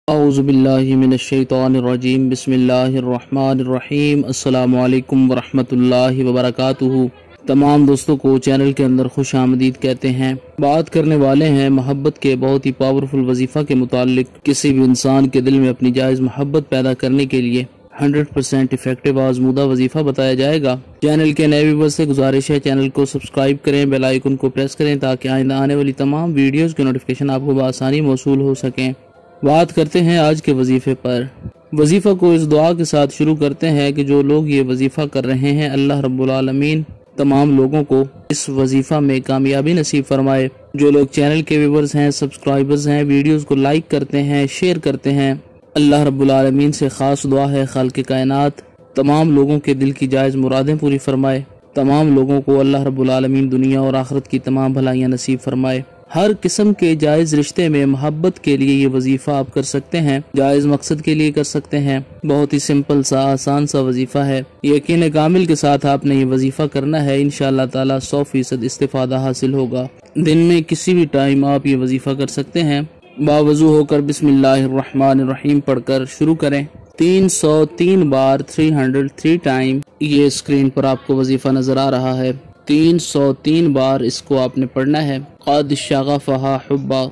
औज़ुबिल्लाहि मिनश्शैतानिर्रजीम बिस्मिल्लाहिर्रहमानिर्रहीम अस्सलामु अलैकुम वरहमतुल्लाहि वबरकातुहू। तमाम दोस्तों को चैनल के अंदर खुश आमदीद कहते हैं। बात करने वाले हैं मोहब्बत के बहुत ही पावरफुल वजीफ़ा के मुतालिक। किसी भी इंसान के दिल में अपनी जायज़ मोहब्बत पैदा करने के लिए 100% इफेक्टिव आजमूदा वजीफ़ा बताया जाएगा। चैनल के नए व्यूअर्स से गुजारिश है चैनल को सब्सक्राइब करें, बेल आइकन को प्रेस करें ताकि आइंदा आने वाली तमाम वीडियोज़ की नोटिफिकेशन आपको बआसानी मौसूल हो सकें। बात करते हैं आज के वजीफे पर। वजीफा को इस दुआ के साथ शुरू करते हैं कि जो लोग ये वजीफा कर रहे हैं अल्लाह रब्बुल आलमीन तमाम लोगों को इस वजीफा में कामयाबी नसीब फरमाए। जो लोग चैनल के व्यूअर्स हैं, सब्सक्राइबर्स हैं, वीडियोस को लाइक करते हैं, शेयर करते हैं, अल्लाह रब्बुल आलमीन से खास दुआ है खालिक़ कायनात तमाम लोगों के दिल की जायज़ मुरादें पूरी फरमाए। तमाम लोगों को अल्लाह रब्बुल आलमीन दुनिया और आखिरत की तमाम भलाइयाँ नसीब फरमाए। हर किस्म के जायज़ रिश्ते में मोहब्बत के लिए ये वजीफ़ा आप कर सकते हैं, जायज़ मकसद के लिए कर सकते हैं। बहुत ही सिंपल सा आसान सा वजीफ़ा है। यकीन कामिल के साथ आपने ये वजीफ़ा करना है। इंशाअल्लाह ताला 100% इस्तिफादा हासिल होगा। दिन में किसी भी टाइम आप ये वजीफ़ा कर सकते हैं। बावजू होकर बिस्मिल्लाहिर्रहमानिर्रहीम पढ़कर शुरू करें। 303 बार 303 टाइम ये स्क्रीन पर आपको वजीफ़ा नजर आ रहा है। 303 बार इसको आपने पढ़ना है। क़द शग़फ़हा हुब्बा,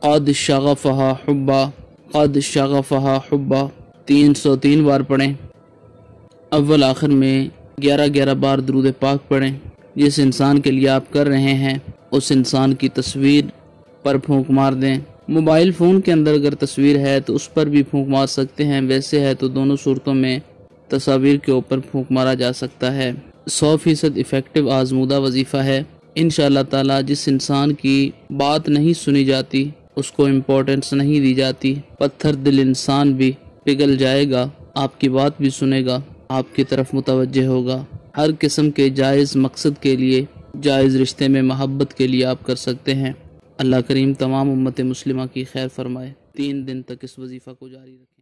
क़द शग़फ़हा हुब्बा, क़द शग़फ़हा हुब्बा 303 बार पढ़ें। अव्वल आखिर में 11-11 बार दुरूद पाक पढ़ें। जिस इंसान के लिए आप कर रहे हैं उस इंसान की तस्वीर पर फूंक मार दें। मोबाइल फ़ोन के अंदर अगर तस्वीर है तो उस पर भी फूंक मार सकते हैं, वैसे है तो दोनों सूरतों में तस्वीर के ऊपर फूंक मारा जा सकता है। 100% इफेक्टिव आजमूदा वजीफ़ा है। इंशाअल्लाह ताला जिस इंसान की बात नहीं सुनी जाती, उसको इम्पोर्टेंस नहीं दी जाती, पत्थर दिल इंसान भी पिघल जाएगा, आपकी बात भी सुनेगा, आपकी तरफ मुतवज्जे होगा। हर किस्म के जायज़ मकसद के लिए, जायज़ रिश्ते में मोहब्बत के लिए आप कर सकते हैं। अल्लाह करीम तमाम उम्मत मुस्लिमा की खैर फरमाए। 3 दिन तक इस वजीफ़ा को जारी रखें।